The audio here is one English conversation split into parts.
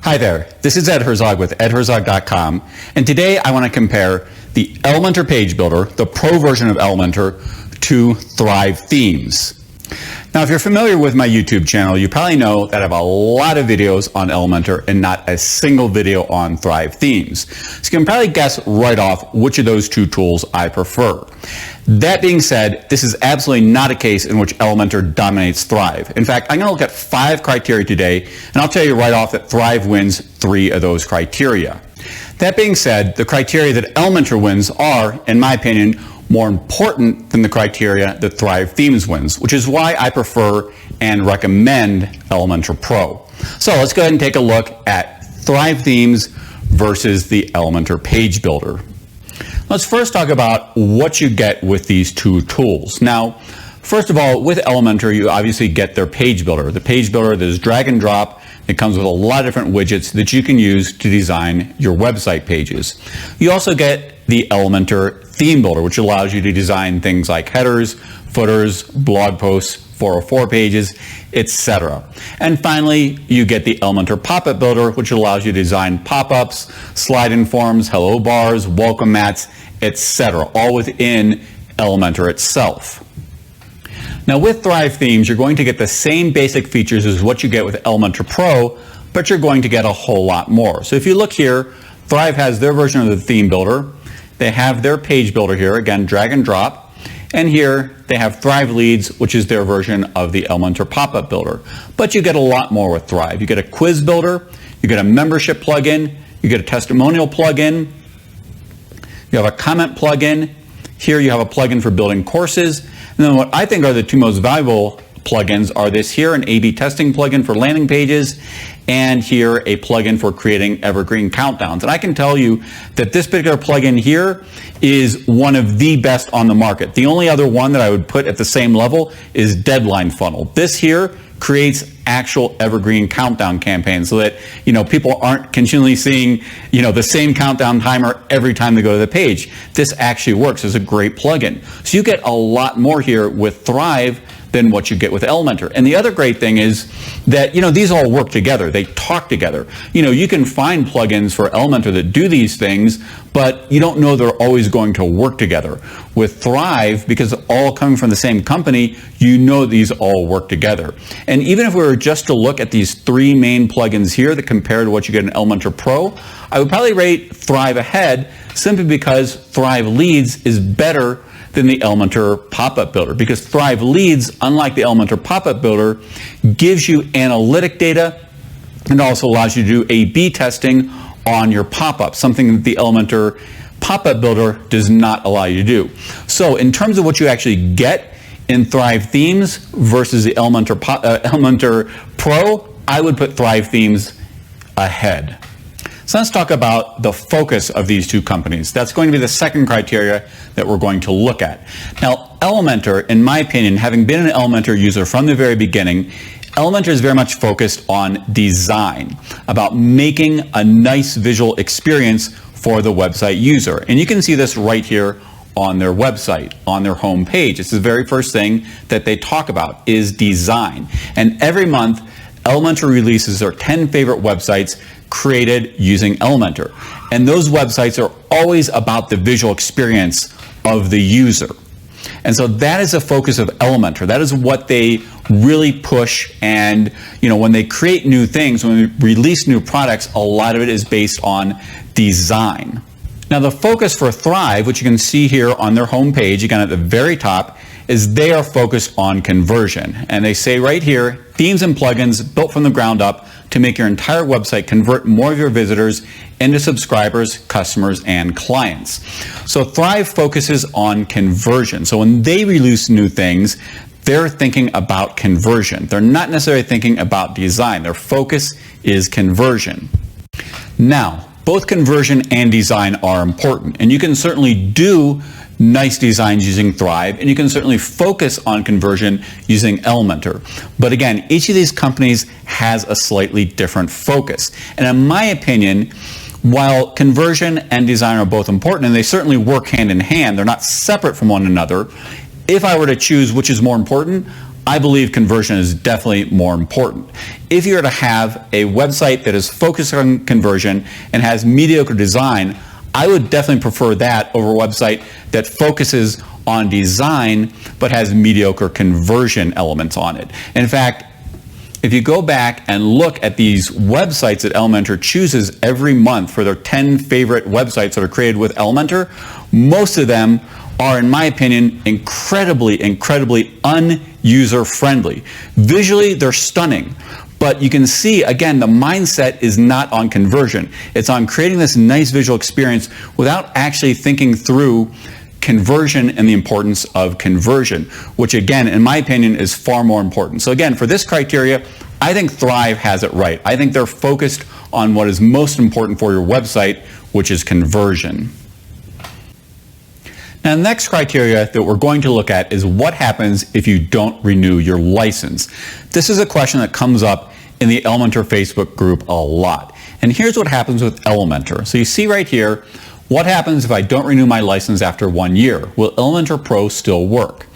Hi there, this is Ed Herzog with edherzog.com, and today I want to compare the Elementor Page Builder, the Pro version of Elementor, to Thrive Themes. Now, if you're familiar with my YouTube channel, you probably know that I have a lot of videos on Elementor and not a single video on Thrive Themes. So you can probably guess right off which of those two tools I prefer. That being said, this is absolutely not a case in which Elementor dominates Thrive. In fact, I'm going to look at 5 criteria today, and I'll tell you right off that Thrive wins 3 of those criteria. That being said, the criteria that Elementor wins are, in my opinion, more important than the criteria that Thrive Themes wins, which is why I prefer and recommend Elementor Pro. So let's go ahead and take a look at Thrive Themes versus the Elementor Page Builder. Let's first talk about what you get with these two tools. Now, first of all, with Elementor, you obviously get their Page Builder. The Page Builder that is drag and drop. It comes with a lot of different widgets that you can use to design your website pages. You also get the Elementor Theme Builder, which allows you to design things like headers, footers, blog posts, 404 pages, etc. And finally, you get the Elementor Pop-Up Builder, which allows you to design pop-ups, slide-in forms, hello bars, welcome mats, etc., all within Elementor itself. Now, with Thrive Themes, you're going to get the same basic features as what you get with Elementor Pro, but you're going to get a whole lot more. So if you look here, Thrive has their version of the Theme Builder. They have their Page Builder here, again, drag and drop. And here they have Thrive Leads, which is their version of the Elementor Pop-Up Builder. But you get a lot more with Thrive. You get a quiz builder, you get a membership plugin, you get a testimonial plugin, you have a comment plugin. Here you have a plugin for building courses. And then what I think are the 2 most valuable plugins are this here, an A/B testing plugin for landing pages, and here a plugin for creating evergreen countdowns. And I can tell you that this particular plugin here is one of the best on the market. The only other one that I would put at the same level is Deadline Funnel. This here creates actual evergreen countdown campaigns so that, people aren't continually seeing, the same countdown timer every time they go to the page. This actually works as a great plugin. So you get a lot more here with Thrive than what you get with Elementor. And the other great thing is that, these all work together. They talk together. You can find plugins for Elementor that do these things, but you don't know they're always going to work together. With Thrive, because it's all coming from the same company, these all work together. And even if we were just to look at these 3 main plugins here that compare to what you get in Elementor Pro, I would probably rate Thrive ahead simply because Thrive Leads is better than the Elementor Pop-Up Builder, because Thrive Leads, unlike the Elementor Pop-Up Builder, gives you analytic data and also allows you to do A/B testing on your pop-up, something that the Elementor Pop-Up Builder does not allow you to do. So in terms of what you actually get in Thrive Themes versus the Elementor Pro, I would put Thrive Themes ahead. So let's talk about the focus of these 2 companies. That's going to be the second criteria that we're going to look at. Now, Elementor, in my opinion, having been an Elementor user from the very beginning, Elementor is very much focused on design, about making a nice visual experience for the website user. And you can see this right here on their website, on their home page. It's the very first thing that they talk about is design. And every month, Elementor releases their 10 favorite websites created using Elementor. And those websites are always about the visual experience of the user. And so that is the focus of Elementor. That is what they really push. And when they create new things, when they release new products, a lot of it is based on design. Now, the focus for Thrive, which you can see here on their homepage, again at the very top, is they are focused on conversion. And they say right here, themes and plugins built from the ground up to make your entire website convert more of your visitors into subscribers, customers, and clients. So Thrive focuses on conversion. So when they release new things, they're thinking about conversion. They're not necessarily thinking about design. Their focus is conversion. Now, both conversion and design are important, and you can certainly do nice designs using Thrive, and you can certainly focus on conversion using Elementor. But again, each of these companies has a slightly different focus. And in my opinion, while conversion and design are both important, and they certainly work hand in hand, they're not separate from one another, if I were to choose which is more important, I believe conversion is definitely more important. If you were to have a website that is focused on conversion and has mediocre design, I would definitely prefer that over a website that focuses on design but has mediocre conversion elements on it. In fact, if you go back and look at these websites that Elementor chooses every month for their 10 favorite websites that are created with Elementor, most of them are, in my opinion, incredibly un-user-friendly. Visually, they're stunning, but you can see, again, the mindset is not on conversion. It's on creating this nice visual experience without actually thinking through conversion and the importance of conversion, which again, in my opinion, is far more important. So again, for this criteria, I think Thrive has it right. I think they're focused on what is most important for your website, which is conversion. Now, the next criteria that we're going to look at is what happens if you don't renew your license. This is a question that comes up in the Elementor Facebook group a lot. And here's what happens with Elementor. So you see right here, what happens if I don't renew my license after 1 year? Will Elementor Pro still work?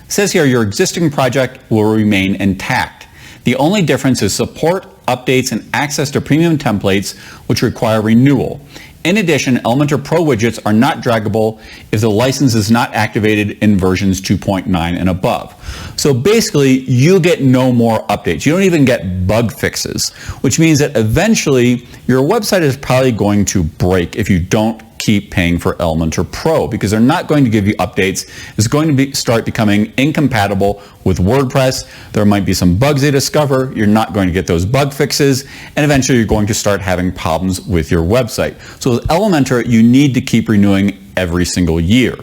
It says here, your existing project will remain intact. The only difference is support, updates, and access to premium templates, which require renewal. In addition, Elementor Pro widgets are not draggable if the license is not activated in versions 2.9 and above. So basically, you get no more updates. You don't even get bug fixes, which means that eventually your website is probably going to break if you don't keep paying for Elementor Pro, because they're not going to give you updates. It's going to start becoming incompatible with WordPress. There might be some bugs they discover. You're not going to get those bug fixes, and eventually you're going to start having problems with your website. So with Elementor, you need to keep renewing every single year.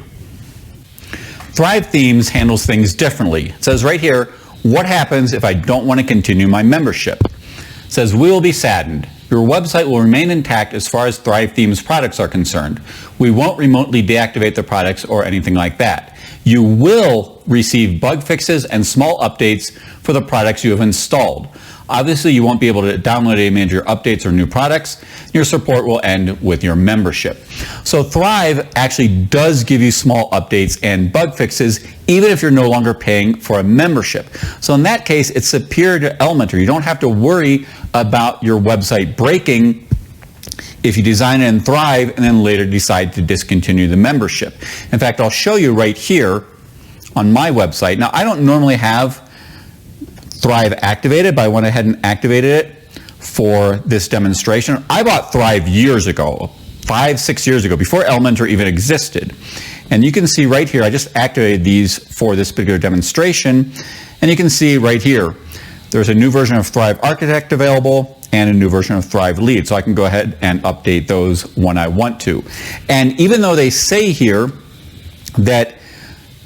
Thrive Themes handles things differently. It says right here, what happens if I don't want to continue my membership? It says, we will be saddened. Your website will remain intact as far as Thrive Themes products are concerned. We won't remotely deactivate the products or anything like that. You will receive bug fixes and small updates for the products you have installed. Obviously, you won't be able to download any major updates or new products. Your support will end with your membership. So Thrive actually does give you small updates and bug fixes, even if you're no longer paying for a membership. So in that case, it's superior to Elementor. You don't have to worry about your website breaking if you design it in Thrive and then later decide to discontinue the membership. In fact, I'll show you right here on my website. Now, I don't normally have Thrive activated, but I went ahead and activated it for this demonstration. I bought Thrive years ago, 5-6 years ago, before Elementor even existed. And you can see right here, I just activated these for this particular demonstration. And you can see right here, there's a new version of Thrive Architect available and a new version of Thrive Lead. So I can go ahead and update those when I want to. And even though they say here that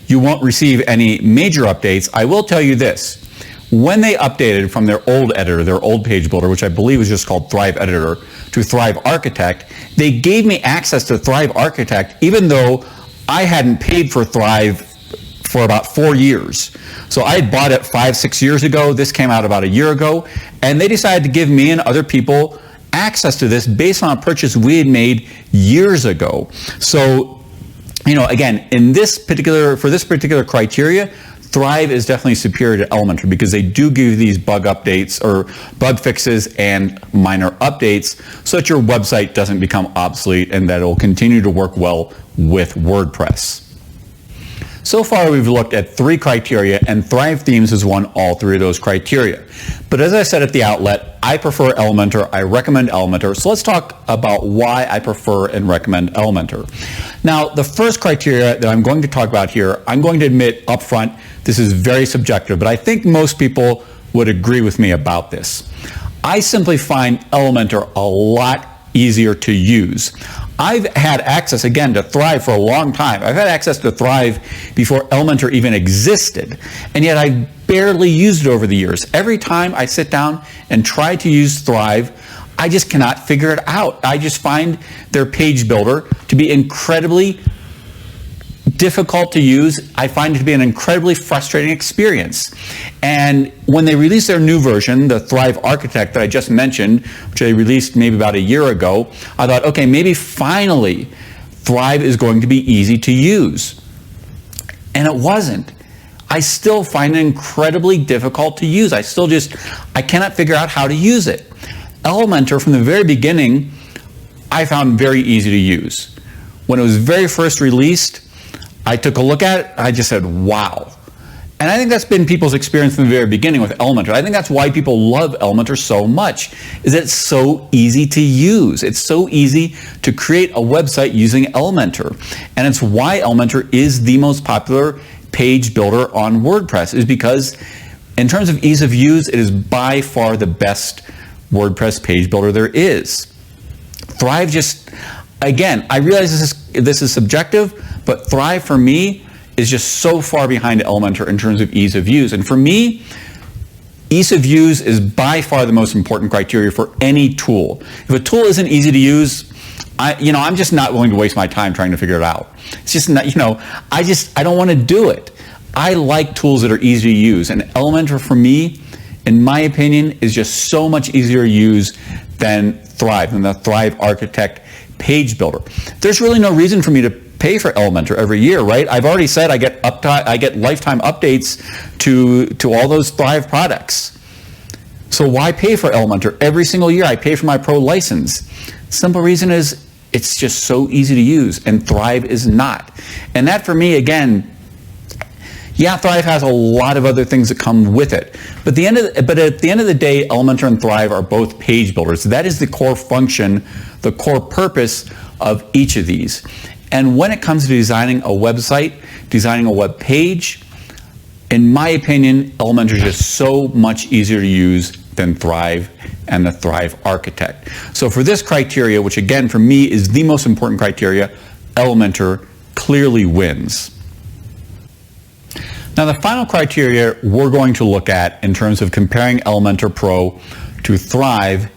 you won't receive any major updates, I will tell you this. When they updated from their old editor, their old page builder, which I believe was just called Thrive Editor, to Thrive Architect, they gave me access to Thrive Architect even though I hadn't paid for Thrive for about 4 years. So I had bought it 5-6 years ago. This came out about a year ago, and they decided to give me and other people access to this based on a purchase we had made years ago. So, you know, again, for this particular criteria, Thrive is definitely superior to Elementor because they do give you these bug updates or bug fixes and minor updates so that your website doesn't become obsolete and that it will continue to work well with WordPress. So far, we've looked at 3 criteria, and Thrive Themes has won all 3 of those criteria. But as I said at the outlet, I prefer Elementor, I recommend Elementor. So let's talk about why I prefer and recommend Elementor. Now, the first criteria that I'm going to talk about here, I'm going to admit up front, this is very subjective, but I think most people would agree with me about this. I simply find Elementor a lot easier to use. I've had access, again, to Thrive for a long time. I've had access to Thrive before Elementor even existed, and yet I've barely used it over the years. Every time I sit down and try to use Thrive, I just cannot figure it out. I just find their page builder to be incredibly difficult to use. I find it to be an incredibly frustrating experience. And when they released their new version, the Thrive Architect that I just mentioned, which they released maybe about a year ago, I thought, okay, maybe finally Thrive is going to be easy to use. And it wasn't. I still find it incredibly difficult to use. I cannot figure out how to use it. Elementor, from the very beginning, I found very easy to use. When it was very first released, I took a look at it, I just said, wow. And I think that's been people's experience from the very beginning with Elementor. I think that's why people love Elementor so much, is that it's so easy to use. It's so easy to create a website using Elementor. And it's why Elementor is the most popular page builder on WordPress, is because in terms of ease of use, it is by far the best WordPress page builder there is. Thrive just, again, I realize this is subjective, but Thrive for me is just so far behind Elementor in terms of ease of use. And for me, ease of use is by far the most important criteria for any tool. If a tool isn't easy to use, I'm just not willing to waste my time trying to figure it out. It's just not, I don't want to do it. I like tools that are easy to use, and Elementor for me, in my opinion, is just so much easier to use than Thrive, than the Thrive Architect page builder. There's really no reason for me to pay for Elementor every year, right? I've already said I get lifetime updates to all those Thrive products. So why pay for Elementor? Every single year I pay for my Pro license. Simple reason is it's just so easy to use, and Thrive is not. And that for me, again, yeah, Thrive has a lot of other things that come with it. But at the end of the day, Elementor and Thrive are both page builders. That is the core function, the core purpose of each of these. And when it comes to designing a website, designing a web page, in my opinion, Elementor is just so much easier to use than Thrive and the Thrive Architect. So for this criteria, which again for me is the most important criteria, Elementor clearly wins. Now the final criteria we're going to look at in terms of comparing Elementor Pro to Thrive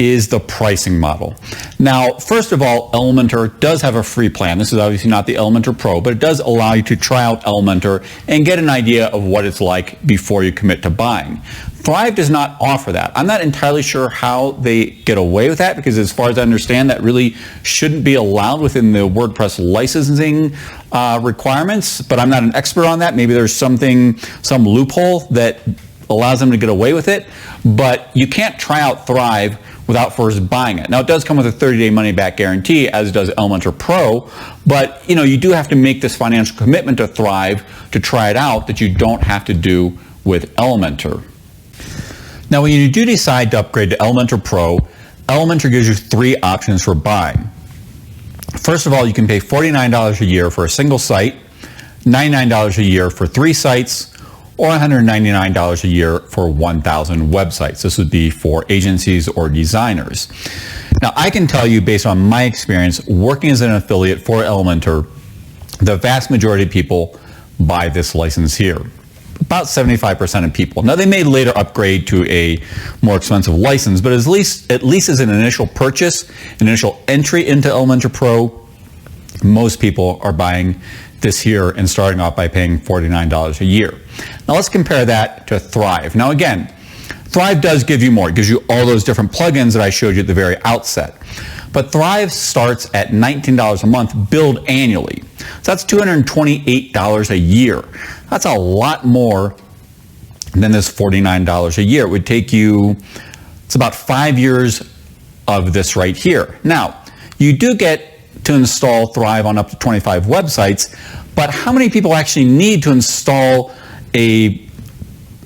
is the pricing model. Now, first of all, Elementor does have a free plan. This is obviously not the Elementor Pro, but it does allow you to try out Elementor and get an idea of what it's like before you commit to buying. Thrive does not offer that. I'm not entirely sure how they get away with that, because as far as I understand, that really shouldn't be allowed within the WordPress licensing requirements, but I'm not an expert on that. Maybe there's some loophole that allows them to get away with it, but you can't try out Thrive without first buying it. Now, it does come with a 30-day money-back guarantee, as does Elementor Pro, but you do have to make this financial commitment to Thrive to try it out that you don't have to do with Elementor. Now, when you do decide to upgrade to Elementor Pro, Elementor gives you 3 options for buying. First of all, you can pay $49 a year for a single site, $99 a year for 3 sites, or $199 a year for 1,000 websites. This would be for agencies or designers. Now, I can tell you, based on my experience working as an affiliate for Elementor, the vast majority of people buy this license here. About 75% of people. Now, they may later upgrade to a more expensive license, but at least as an initial purchase, initial entry into Elementor Pro, most people are buying this here and starting off by paying $49 a year. Now let's compare that to Thrive. Now again, Thrive does give you more. It gives you all those different plugins that I showed you at the very outset. But Thrive starts at $19 a month, billed annually. So that's $228 a year. That's a lot more than this $49 a year. It would take you, it's about 5 years of this right here. Now, you do get to install Thrive on up to 25 websites, but how many people actually need to install a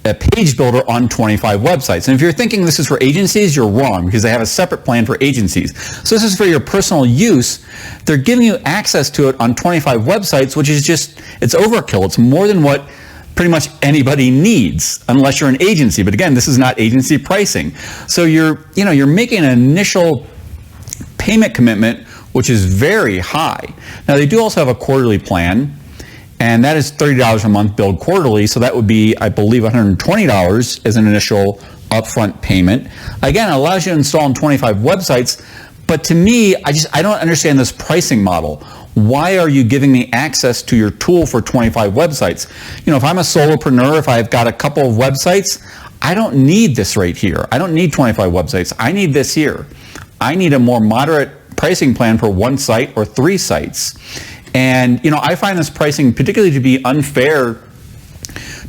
page builder on 25 websites? And if you're thinking this is for agencies, you're wrong, because they have a separate plan for agencies. So this is for your personal use. They're giving you access to it on 25 websites, which is just, it's overkill. It's more than what pretty much anybody needs, unless you're an agency. But again, this is not agency pricing. So you're making an initial payment commitment, which is very high. Now, they do also have a quarterly plan, and that is $30 a month billed quarterly, so that would be, I believe, $120 as an initial upfront payment. Again, it allows you to install on 25 websites, but to me, I don't understand this pricing model. Why are you giving me access to your tool for 25 websites? If I'm a solopreneur, if I've got a couple of websites, I don't need this right here. I don't need 25 websites. I need this here. I need a more moderate pricing plan for 1 site or 3 sites. And I find this pricing particularly to be unfair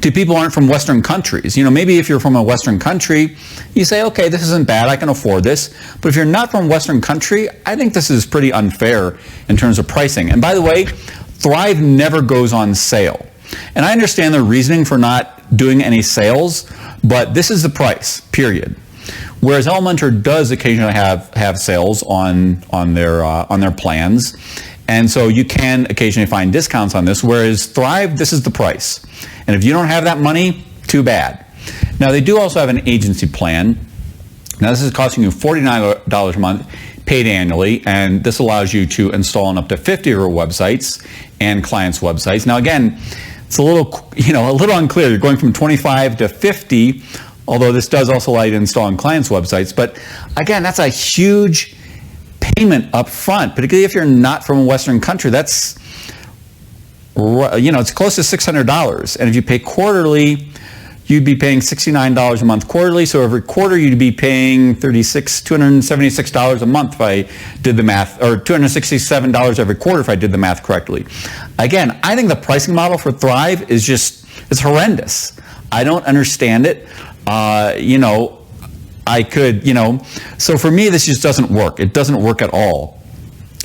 to people who aren't from Western countries. You know, maybe if you're from a Western country, you say, okay, this isn't bad, I can afford this. But if you're not from a Western country, I think this is pretty unfair in terms of pricing. And by the way, Thrive never goes on sale. And I understand the reasoning for not doing any sales, but this is the price, period. Whereas Elementor does occasionally have sales on their plans. And so you can occasionally find discounts on this, whereas Thrive, this is the price. And if you don't have that money, too bad. Now, they do also have an agency plan. Now, this is costing you $49 a month, paid annually, and this allows you to install on up to 50 of your websites and clients' websites. Now, again, it's a little unclear. You're going from 25 to 50, although this does also allow you to install on clients' websites. But again, that's a huge payment up front, particularly if you're not from a Western country. That's, it's close to $600. And if you pay quarterly, you'd be paying $69 a month quarterly. So every quarter you'd be paying $276 a month if I did the math, or $267 every quarter if I did the math correctly. Again, I think the pricing model for Thrive is it's horrendous. I don't understand it. So for me, this just doesn't work. It doesn't work at all.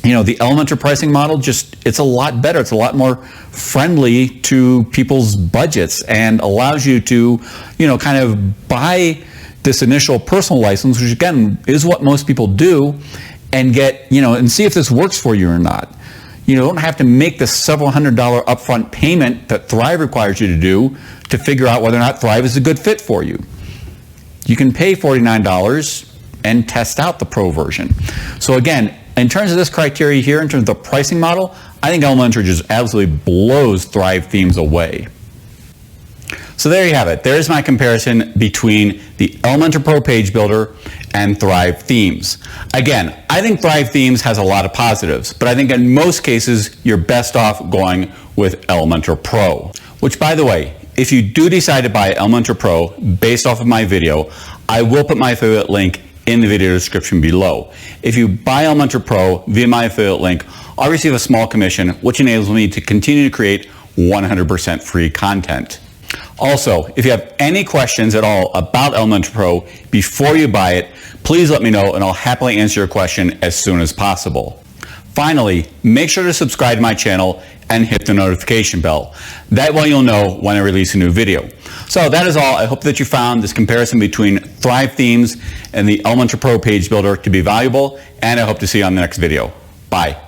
The Elementor pricing model, it's a lot better. It's a lot more friendly to people's budgets and allows you to, kind of buy this initial personal license, which again is what most people do, and get, and see if this works for you or not. You don't have to make the several $100 upfront payment that Thrive requires you to do to figure out whether or not Thrive is a good fit for you. You can pay $49 and test out the Pro version. So again, in terms of this criteria here, in terms of the pricing model, I think Elementor just absolutely blows Thrive themes away. So there you have it. There's my comparison between the Elementor Pro page builder and Thrive themes. Again, I think Thrive themes has a lot of positives, but I think in most cases, you're best off going with Elementor Pro, which, by the way, if you do decide to buy Elementor Pro based off of my video, I will put my affiliate link in the video description below. If you buy Elementor Pro via my affiliate link, I'll receive a small commission, which enables me to continue to create 100% free content. Also, if you have any questions at all about Elementor Pro before you buy it, please let me know and I'll happily answer your question as soon as possible. Finally, make sure to subscribe to my channel and hit the notification bell. That way you'll know when I release a new video. So that is all. I hope that you found this comparison between Thrive themes and the Elementor Pro page builder to be valuable, and I hope to see you on the next video. Bye.